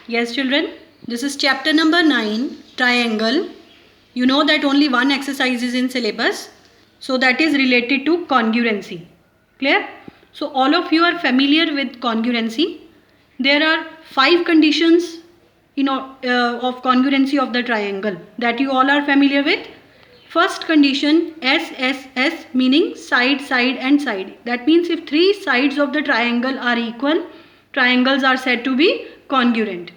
Yes, children, this is chapter number 9, triangle. You know that only one exercise is in syllabus. So that is related to congruency. Clear? So all of you are familiar with congruency. There are 5 conditions of congruency of the triangle that you all are familiar with. First condition, SSS, meaning side, side and side. That means if 3 sides of the triangle are equal, triangles are said to be congruent.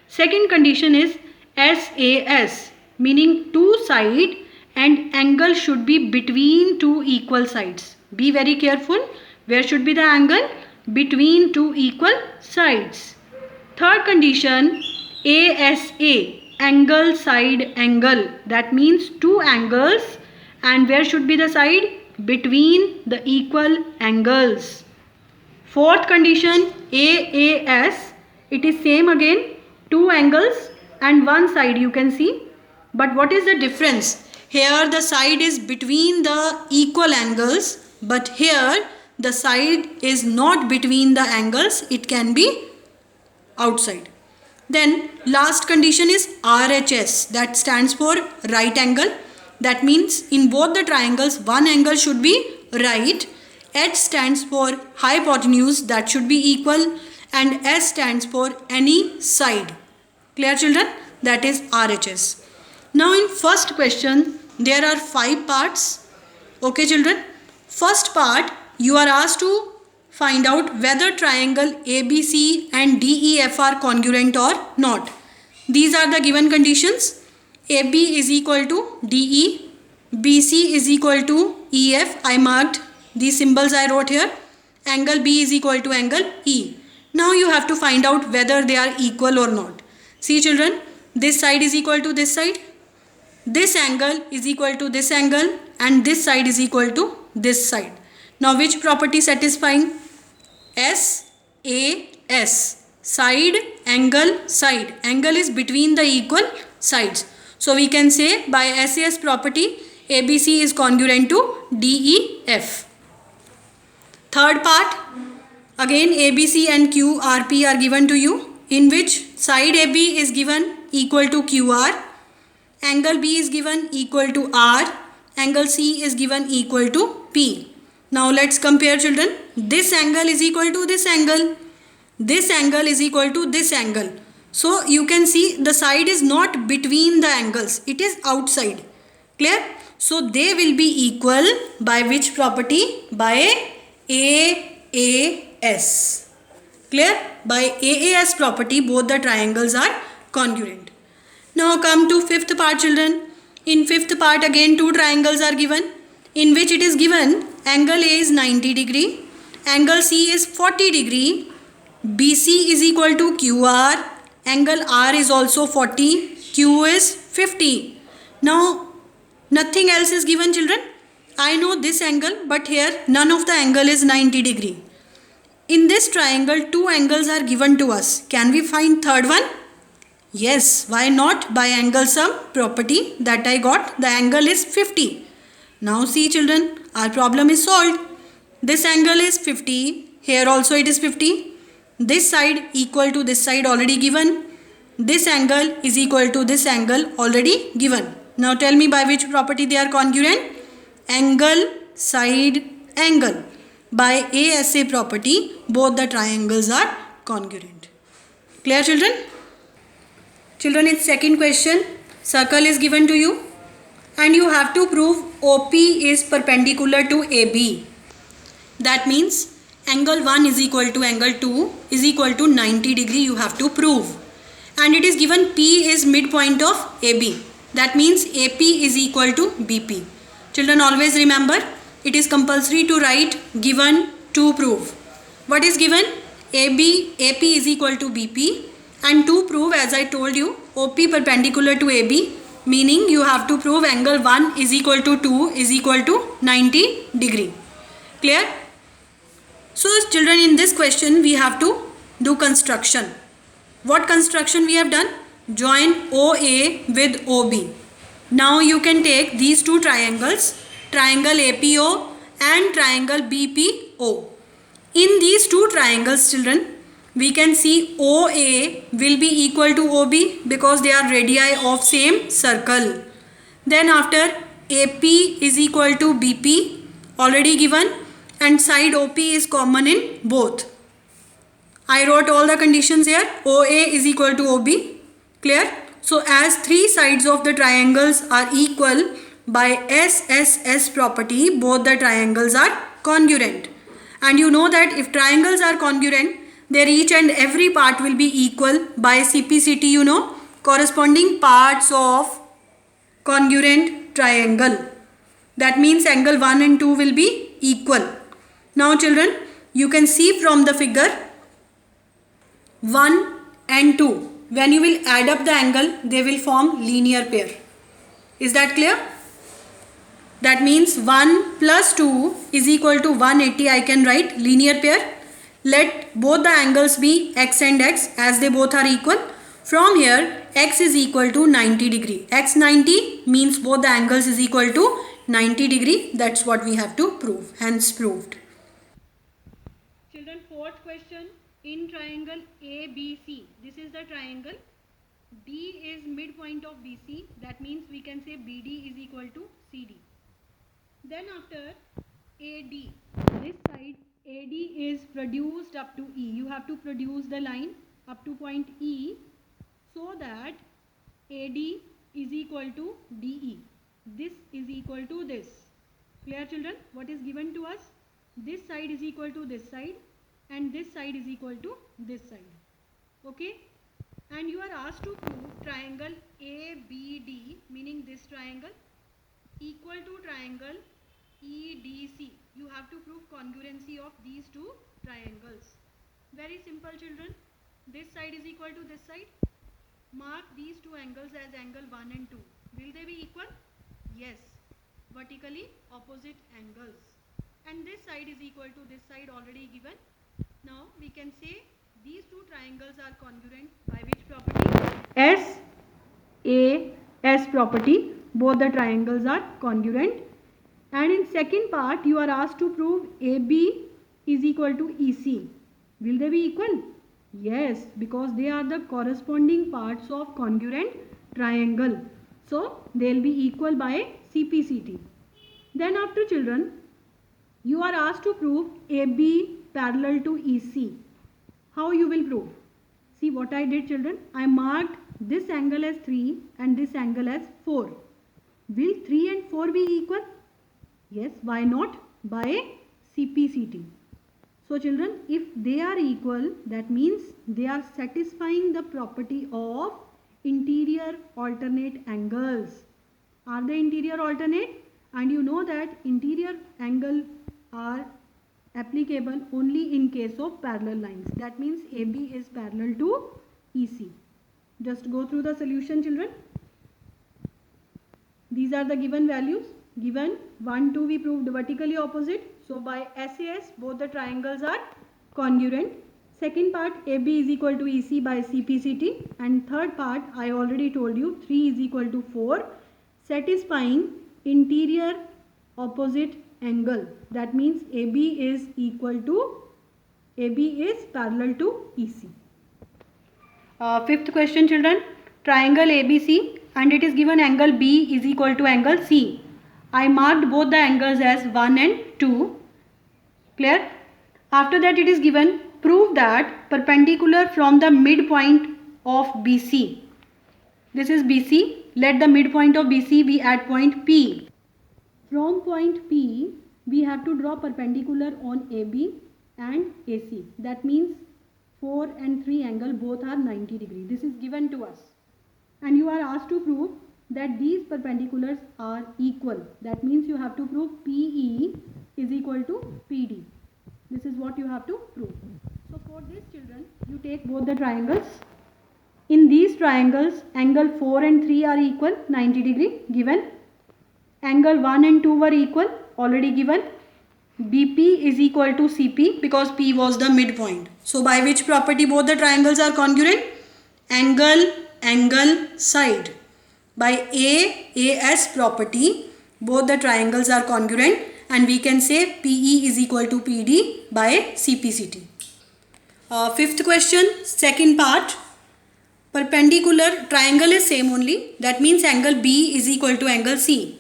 Second condition is SAS, meaning 2 sides and angle should be between 2 equal sides. Be very careful. Where should be the angle? Between 2 equal sides. Third condition, ASA, angle side angle. That means 2 angles, and where should be the side? Between the equal angles. Fourth condition, AAS, it is same again, 2 angles and 1 side you can see. But what is the difference? Here the side is between the equal angles, but here the side is not between the angles, it can be outside. Then last condition is RHS, that stands for right angle. That means in both the triangles one angle should be right. H stands for hypotenuse, that should be equal, and S stands for any side. Clear children? That is RHS. Now in first question there are 5 parts. Okay children? First part, you are asked to find out whether triangle ABC and DEF are congruent or not. These are the given conditions. AB is equal to DE, BC is equal to EF. I marked these symbols, I wrote here. Angle B is equal to angle E. Now you have to find out whether they are equal or not. See children, this side is equal to this side. This angle is equal to this angle, and this side is equal to this side. Now which property satisfying? SAS, side, angle, side. Angle is between the equal sides. So we can say by SAS property ABC is congruent to DEF. Third part, again ABC and QRP are given to you, in which side AB is given equal to QR, angle B is given equal to R, angle C is given equal to P. Now let's compare children. This angle is equal to this angle. This angle is equal to this angle. So you can see the side is not between the angles. It is outside. Clear? So they will be equal by which property? By AAS. Clear? By AAS property both the triangles are congruent. Now come to fifth part children. In fifth part again 2 triangles are given, in which it is given angle A is 90 degree, angle C is 40 degree, BC is equal to QR, angle R is also 40, Q is 50. Now nothing else is given children. I know this angle, but here none of the angle is 90 degree. In this triangle 2 angles are given to us. Can we find third one? Yes, why not? By angle sum property that I got, the angle is 50. Now see children, our problem is solved. This angle is 50, here also it is 50. This side equal to this side already given. This angle is equal to this angle already given. Now tell me by which property they are congruent? Angle, side, angle. By ASA property both the triangles are congruent. Clear children? Children, in second question, circle is given to you and you have to prove OP is perpendicular to AB. That means angle 1 is equal to angle 2 is equal to 90 degree you have to prove. And it is given P is midpoint of AB. That means AP is equal to BP. Children, always remember, it is compulsory to write given to prove. What is given? AP is equal to BP. And to prove, as I told you, OP perpendicular to AB, meaning you have to prove angle 1 is equal to 2 is equal to 90 degree. Clear? So children, in this question we have to do construction. What construction we have done? Join OA with OB. Now you can take these 2 triangles, triangle APO and triangle BPO. In these 2 triangles children, we can see OA will be equal to OB because they are radii of same circle. Then after AP is equal to BP already given, and side OP is common in both. I wrote all the conditions here. OA is equal to OB. Clear? So as three sides of the triangles are equal, by SSS property both the triangles are congruent. And you know that if triangles are congruent, their each and every part will be equal. By CPCT, you know, corresponding parts of congruent triangle. That means angle 1 and 2 will be equal. Now children, you can see from the figure 1 and 2. When you will add up the angle, they will form linear pair. Is that clear? That means 1 plus 2 is equal to 180. I can write linear pair. Let both the angles be x and x as they both are equal. From here, x is equal to 90 degree. X 90 means both the angles is equal to 90 degree. That's what we have to prove. Hence proved. Children, fourth question. In triangle ABC, this is the triangle. D is midpoint of BC. That means we can say BD is equal to CD. Then after AD, this side AD is produced up to E. You have to produce the line up to point E so that AD is equal to DE. This is equal to this. Clear children? What is given to us? This side is equal to this side and this side is equal to this side. Okay? And you are asked to prove triangle ABD, meaning this triangle, equal to triangle EDC. You have to prove congruency of these two triangles. Very simple children. This side is equal to this side. Mark these two angles as angle 1 and 2. Will they be equal? Yes. Vertically opposite angles. And this side is equal to this side already given. Now we can say these two triangles are congruent by which property? SAS property. Both the triangles are congruent. And in second part, you are asked to prove AB is equal to EC. Will they be equal? Yes, because they are the corresponding parts of congruent triangle. So, they will be equal by CPCT. Then after children, you are asked to prove AB parallel to EC. How you will prove? See what I did children. I marked this angle as 3 and this angle as 4. Will 3 and 4 be equal? Yes, why not? By CPCT. So children, if they are equal, that means they are satisfying the property of interior alternate angles. Are they interior alternate? And you know that interior angle are applicable only in case of parallel lines. That means AB is parallel to EC. Just go through the solution children. These are the given values. Given 1, 2 we proved vertically opposite. So by SAS both the triangles are congruent. Second part AB is equal to EC by CPCT. And third part I already told you 3 is equal to 4, satisfying interior opposite angle. That means AB is parallel to EC. Fifth question children. Triangle ABC and it is given angle B is equal to angle C. I marked both the angles as 1 and 2. Clear? After that it is given prove that perpendicular from the midpoint of BC. This is BC. Let the midpoint of BC be at point P. From point P we have to draw perpendicular on AB and AC. That means 4 and 3 angle both are 90 degree. This is given to us. And you are asked to prove that these perpendiculars are equal. That means you have to prove PE is equal to PD. This is what you have to prove. So for this children, you take both the triangles. In these triangles, angle 4 and 3 are equal, 90 degree given. Angle 1 and 2 were equal, already given. BP is equal to CP because P was the midpoint. So by which property both the triangles are congruent? Angle, side. By AS property, both the triangles are congruent and we can say PE is equal to PD by CPCT. Fifth question, second part. Perpendicular triangle is same only. That means angle B is equal to angle C.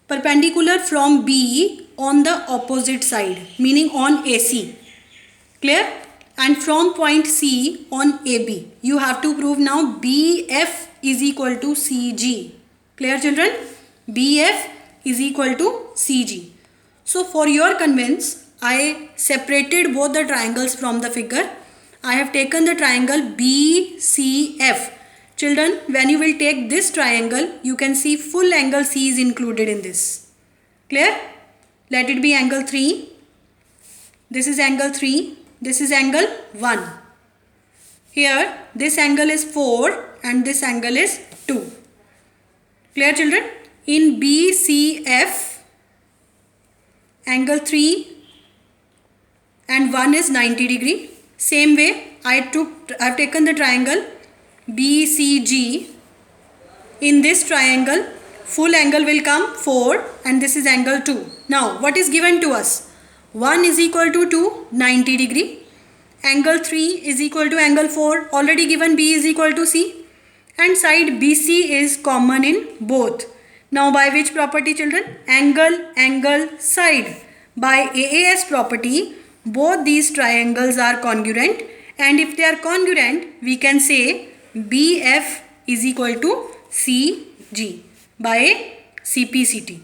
Perpendicular from B on the opposite side, meaning on AC. Clear? And from point C on AB. You have to prove now BF is equal to CG. Clear children? BF is equal to CG. So for your convenience, I separated both the triangles from the figure. I have taken the triangle BCF. Children, when you will take this triangle, you can see full angle C is included in this. Clear? Let it be angle 3. This is angle 3. This is angle 1. Here, this angle is 4 and this angle is 2. Clear children? In BCF, angle 3 and 1 is 90 degree. Same way, I have taken the triangle BCG. In this triangle, full angle will come 4 and this is angle 2. Now, what is given to us? 1 is equal to 2, 90 degree. Angle 3 is equal to angle 4, already given B is equal to C. And side BC is common in both. Now, by which property children? Angle, side. By AAS property, both these triangles are congruent, and if they are congruent, we can say BF is equal to CG by CPCT.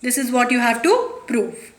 This is what you have to prove.